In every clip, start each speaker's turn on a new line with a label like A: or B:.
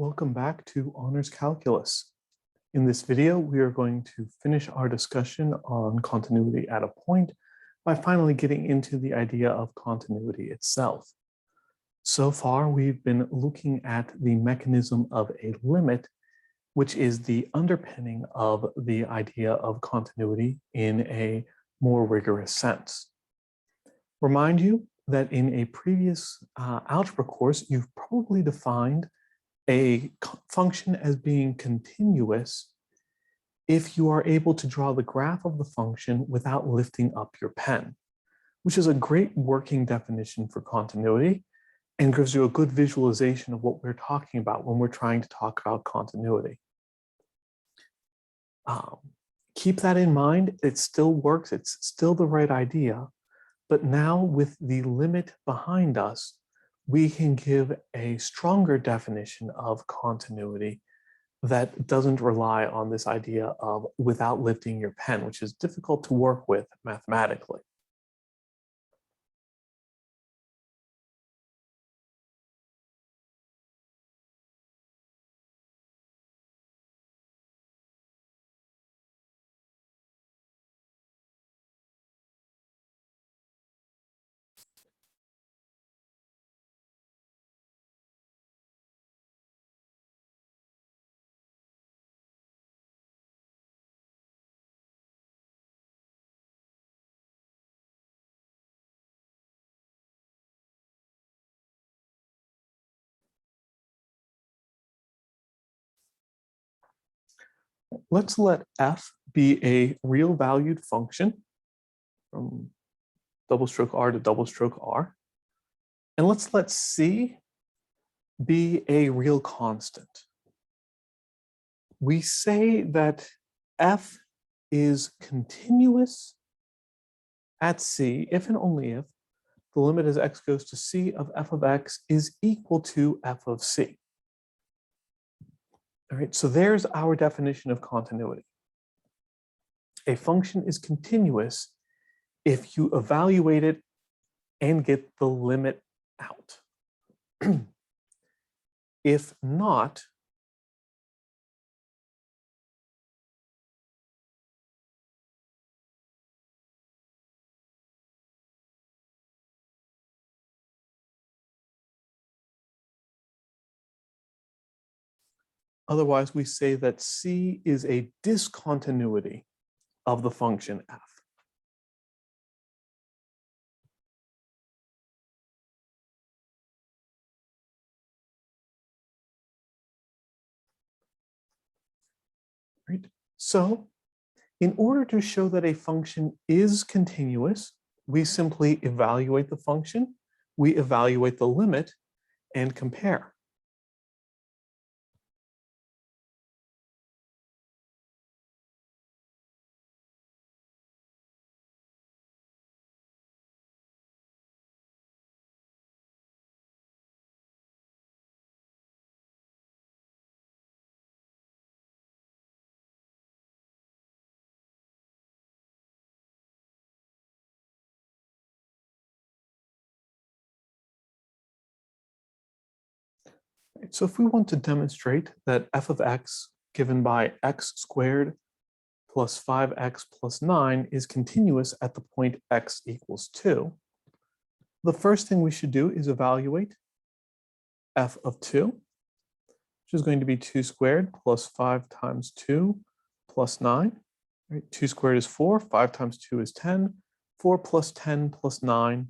A: Welcome back to Honors Calculus. In this video, we are going to finish our discussion on continuity at a point by finally getting into the idea of continuity itself. So far, we've been looking at the mechanism of a limit, which is the underpinning of the idea of continuity in a more rigorous sense. Remind you that in a previous algebra course, you've probably defined a function as being continuous if you are able to draw the graph of the function without lifting up your pen, which is a great working definition for continuity and gives you a good visualization of what we're talking about when we're trying to talk about continuity. Keep that in mind. It still works. It's still the right idea. But now with the limit behind us, we can give a stronger definition of continuity that doesn't rely on this idea of without lifting your pen, which is difficult to work with mathematically. Let's let f be a real valued function from double stroke r to double stroke r. And let's let c be a real constant. We say that f is continuous at c if and only if the limit as x goes to c of f of x is equal to f of c. All right, so there's our definition of continuity. A function is continuous if you evaluate it and get the limit out. If not, otherwise we say that c is a discontinuity of the function f. Right? So in order to show that a function is continuous, we simply evaluate the function, we evaluate the limit, and compare. So if we want to demonstrate that f of x given by x squared plus 5x plus 9 is continuous at the point x equals 2, the first thing we should do is evaluate f of 2, which is going to be 2 squared plus 5 times 2 plus 9. Right? 2 squared is 4, 5 times 2 is 10, 4 plus 10 plus 9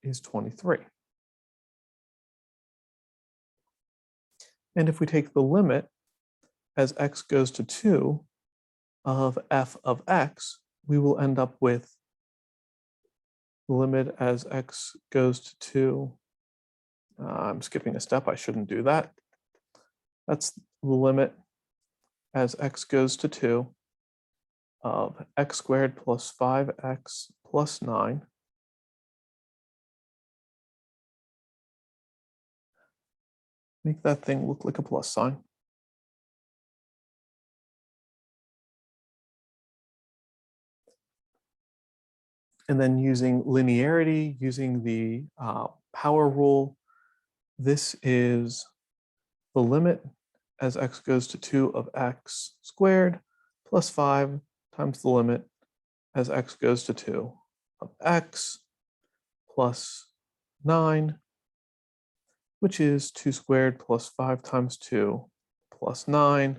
A: is 23. And if we take the limit as x goes to 2 of f of x, we will end up with the limit as x goes to 2. I'm skipping a step, I shouldn't do that. That's the limit as x goes to 2 of x squared plus 5x plus 9 make that thing look like a plus sign. And then using linearity, using the power rule, This is the limit as x goes to 2 of x squared plus 5 times the limit as x goes to 2 of x plus 9, which is 2 squared plus 5 times 2 plus 9,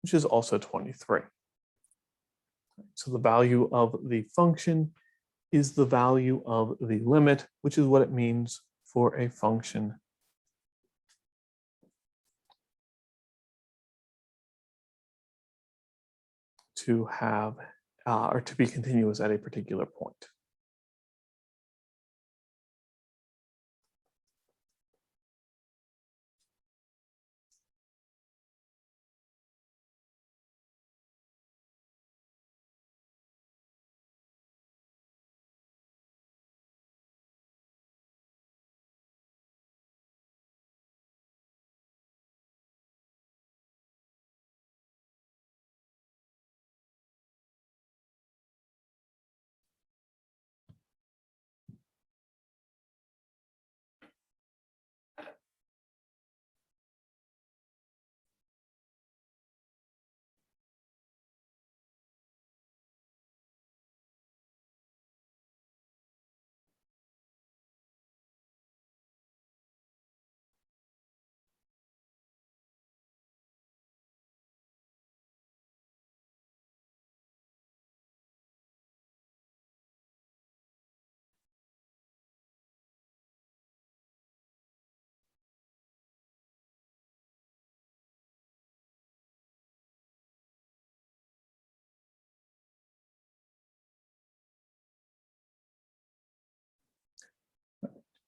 A: which is also 23. So the value of the function is the value of the limit, which is what it means for a function to have or to be continuous at a particular point.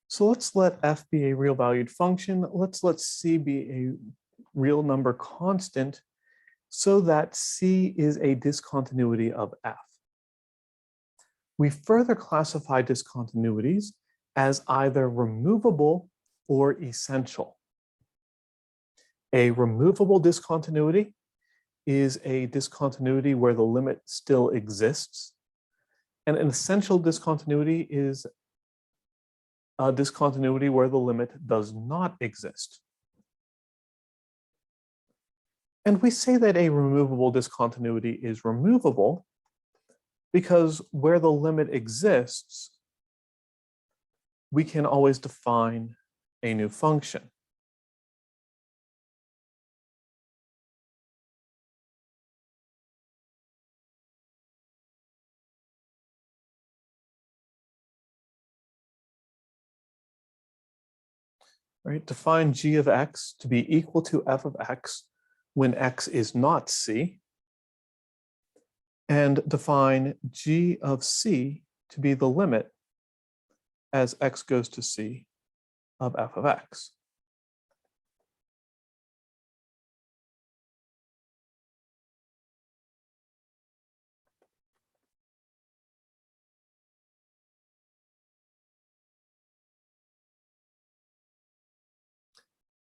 A: So let's let f be a real valued function. Let's let c be a real number constant so that c is a discontinuity of f. We further classify discontinuities as either removable or essential. A removable discontinuity is a discontinuity where the limit still exists, and an essential discontinuity is a discontinuity where the limit does not exist. And we say that a removable discontinuity is removable because where the limit exists, we can always define a new function. Right? Define g of x to be equal to f of x when x is not c, and define g of c to be the limit as x goes to c of f of x.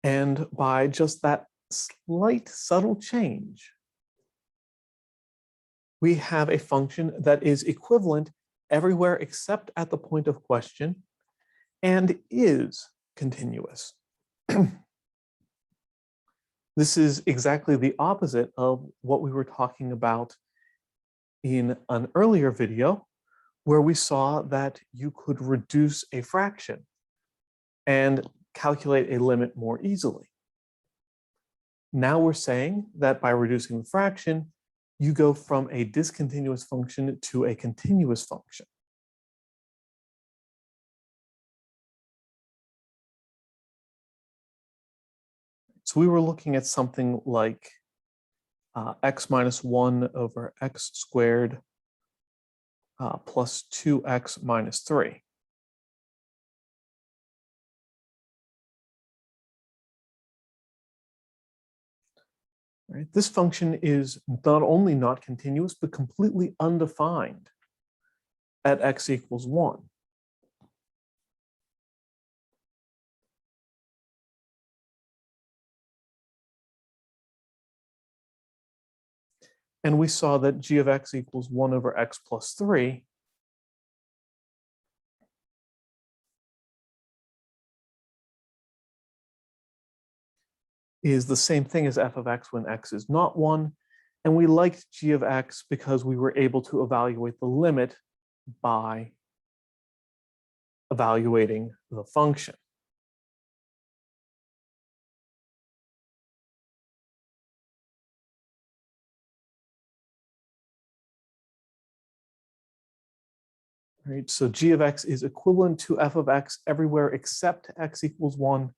A: And by just that slight subtle change, we have a function that is equivalent everywhere except at the point of question and is continuous. This is exactly the opposite of what we were talking about in an earlier video, where we saw that you could reduce a fraction and calculate a limit more easily. Now we're saying that by reducing the fraction, you go from a discontinuous function to a continuous function. So we were looking at something like x minus 1 over x squared plus 2x minus 3. Right? This function is not only not continuous, but completely undefined at x equals 1. And we saw that g of x equals 1 over x plus 3 is the same thing as f of x when x is not 1. And we liked g of x because we were able to evaluate the limit by evaluating the function. Right, so g of x is equivalent to f of x everywhere except x equals 1,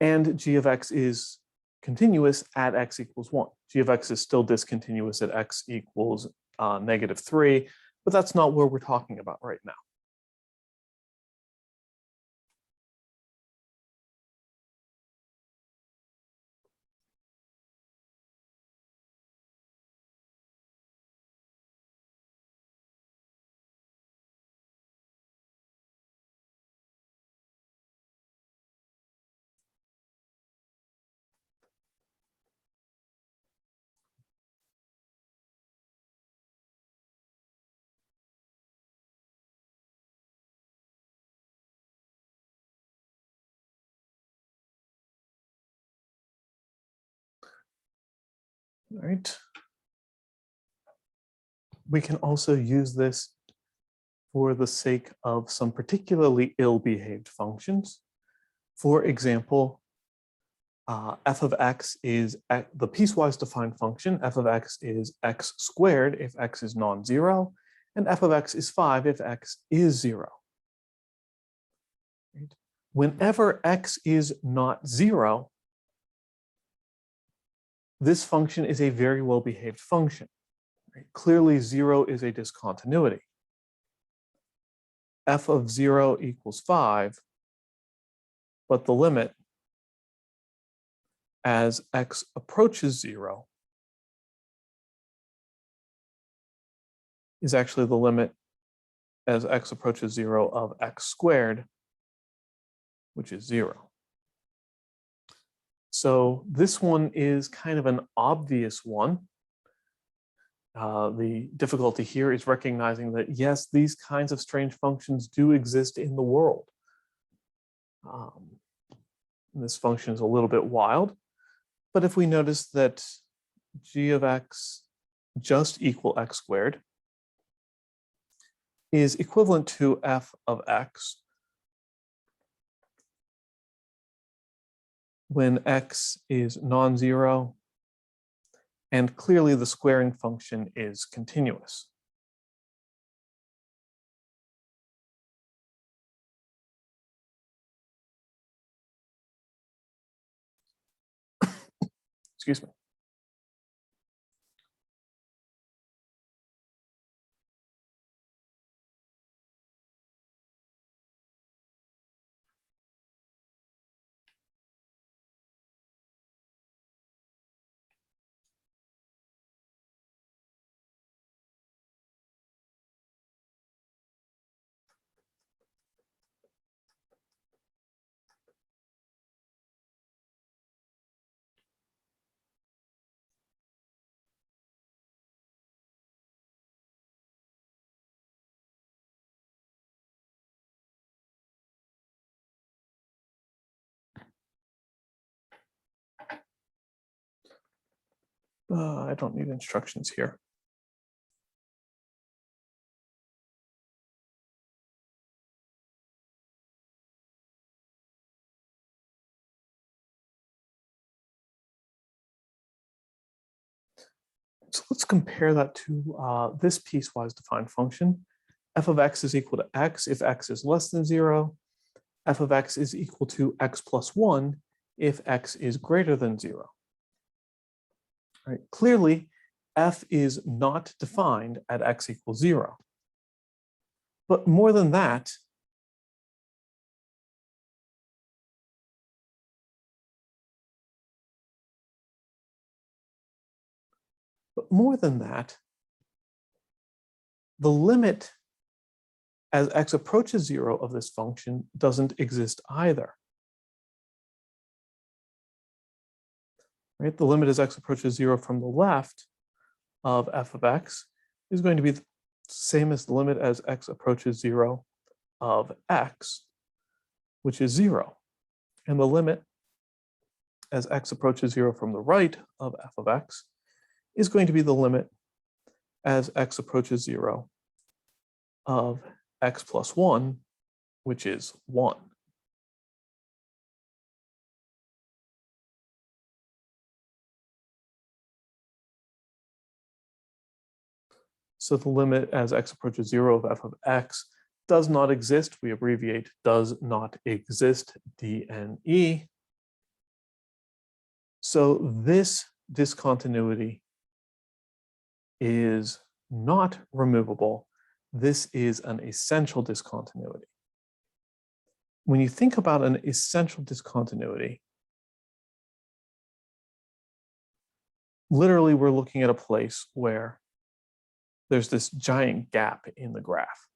A: and g of x is continuous at x equals 1. G of x is still discontinuous at x equals -3, but that's not where we're talking about right now. All right. We can also use this for the sake of some particularly ill-behaved functions. For example, f of x is the piecewise defined function. F of x is x squared if x is non-zero, and f of x is 5 if x is 0. Right? Whenever x is not 0, this function is a very well-behaved function. Right? Clearly, 0 is a discontinuity. F of 0 equals 5, but the limit as x approaches 0 is actually the limit as x approaches 0 of x squared, which is 0. So this one is kind of an obvious one. The difficulty here is recognizing that, yes, these kinds of strange functions do exist in the world. This function is a little bit wild, but if we notice that g of x just equal x squared is equivalent to f of x when x is non-zero, and clearly the squaring function is continuous. Excuse me. I don't need instructions here. So let's compare that to this piecewise defined function. F of x is equal to x if x is less than 0. F of x is equal to x plus 1 if x is greater than 0. Right? Clearly, f is not defined at x equals 0. But more than that, the limit as x approaches 0 of this function doesn't exist either. Right? The limit as x approaches 0 from the left of f of x is going to be the same as the limit as x approaches 0 of x, which is 0. And the limit as x approaches 0 from the right of f of x is going to be the limit as x approaches 0 of x plus 1, which is 1. So the limit as x approaches 0 of f of x does not exist. We abbreviate does not exist, DNE. So this discontinuity is not removable. This is an essential discontinuity. When you think about an essential discontinuity, literally we're looking at a place where there's this giant gap in the graph.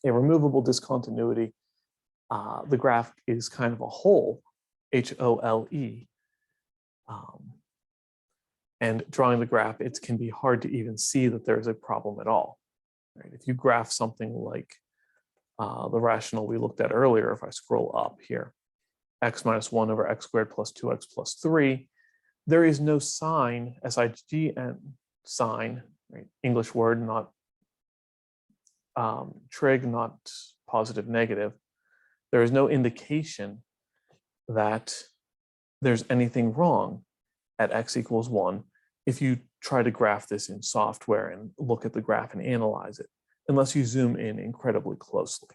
A: A removable discontinuity, the graph is kind of a hole, H-O-L-E. And drawing the graph, it can be hard to even see that there's a problem at all. Right? If you graph something like the rational we looked at earlier, if I scroll up here, x minus 1 over x squared plus 2x plus 3, there is no sign, S-I-G-N sign, right? English word, not trig, not positive, negative. There is no indication that there's anything wrong at x equals 1 if you try to graph this in software and look at the graph and analyze it, unless you zoom in incredibly closely.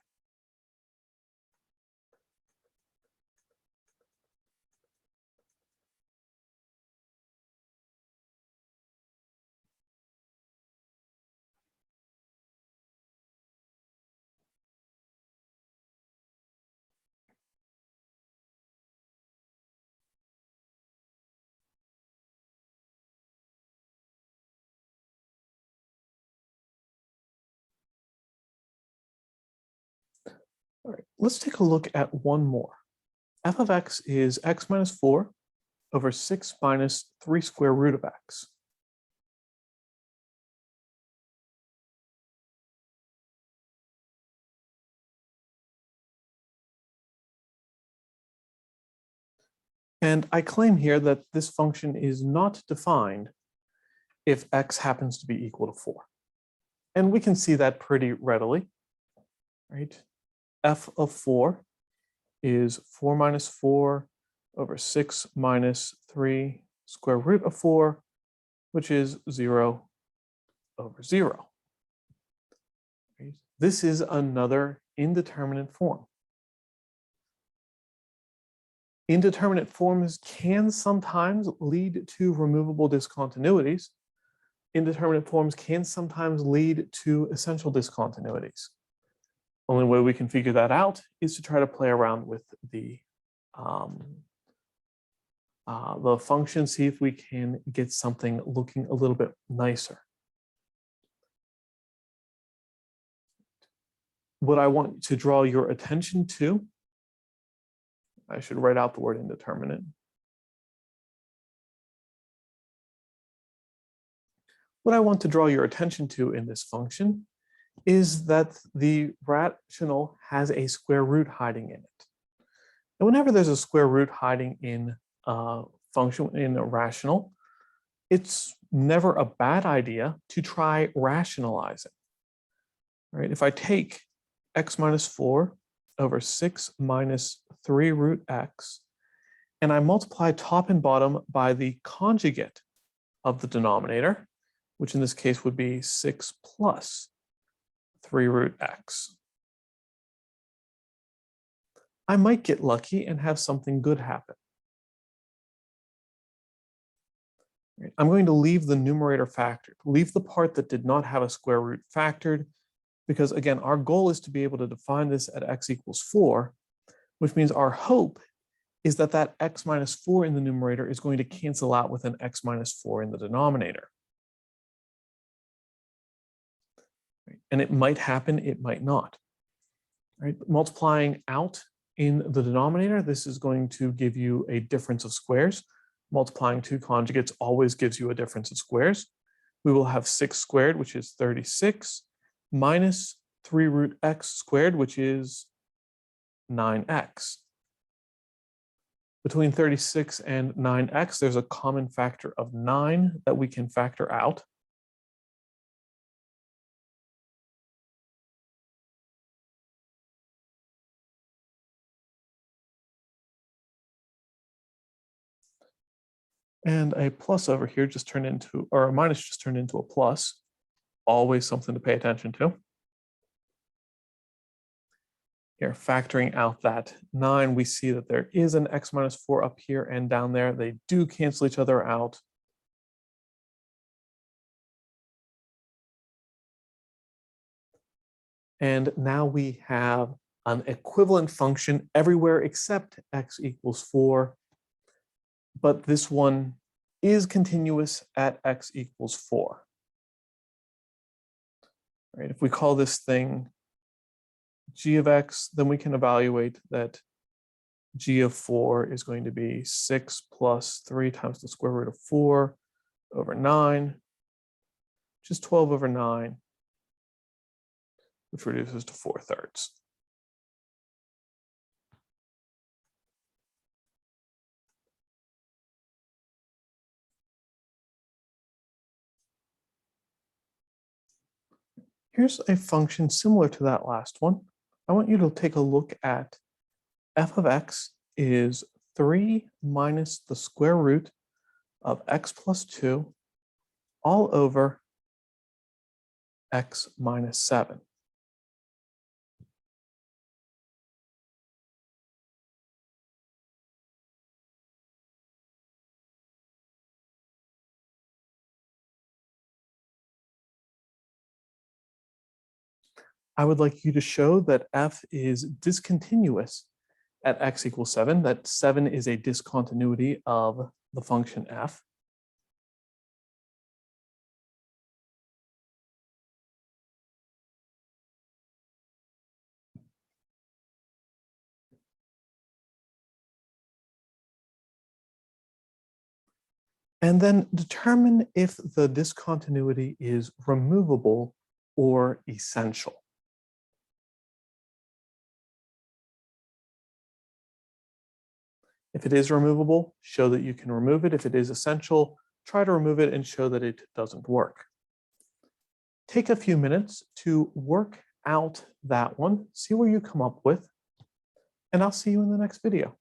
A: All right, let's take a look at one more. F of x is x minus 4 over 6 minus 3 square root of x. And I claim here that this function is not defined if x happens to be equal to 4. And we can see that pretty readily, right? F of 4 is 4 minus 4 over 6 minus 3 square root of 4, which is 0 over 0. Right? This is another indeterminate form. Indeterminate forms can sometimes lead to removable discontinuities. Indeterminate forms can sometimes lead to essential discontinuities. Only way we can figure that out is to try to play around with the function, see if we can get something looking a little bit nicer. What I want to draw your attention to, I should write out the word indeterminate. What I want to draw your attention to in this function is that the rational has a square root hiding in it. And whenever there's a square root hiding in a function, in a rational, it's never a bad idea to try rationalizing. Right? If I take x minus 4 over 6 minus 3 root x, and I multiply top and bottom by the conjugate of the denominator, which in this case would be 6 plus 3 root x. I might get lucky and have something good happen. I'm going to leave the numerator factored, leave the part that did not have a square root factored, because again, our goal is to be able to define this at x equals 4, which means our hope is that that x minus 4 in the numerator is going to cancel out with an x minus 4 in the denominator. And it might happen, it might not. Right? Multiplying out in the denominator, this is going to give you a difference of squares. Multiplying two conjugates always gives you a difference of squares. We will have 6 squared, which is 36, minus 3 root x squared, which is 9x. Between 36 and 9x, there's a common factor of 9 that we can factor out. And a plus over here just turned into, or a minus just turned into a plus. Always something to pay attention to. Here, factoring out that 9, we see that there is an x minus 4 up here and down there. They do cancel each other out. And now we have an equivalent function everywhere except x equals 4. But this one is continuous at x equals 4. All right, if we call this thing g of x, then we can evaluate that g of 4 is going to be 6 plus 3 times the square root of 4 over 9, which is 12 over 9, which reduces to 4/3. Here's a function similar to that last one. I want you to take a look at f of x is 3 minus the square root of x plus 2 all over x minus 7. I would like you to show that f is discontinuous at x equals 7, that 7 is a discontinuity of the function f. And then determine if the discontinuity is removable or essential. If it is removable, show that you can remove it. If it is essential, try to remove it and show that it doesn't work. Take a few minutes to work out that one, see where you come up with, and I'll see you in the next video.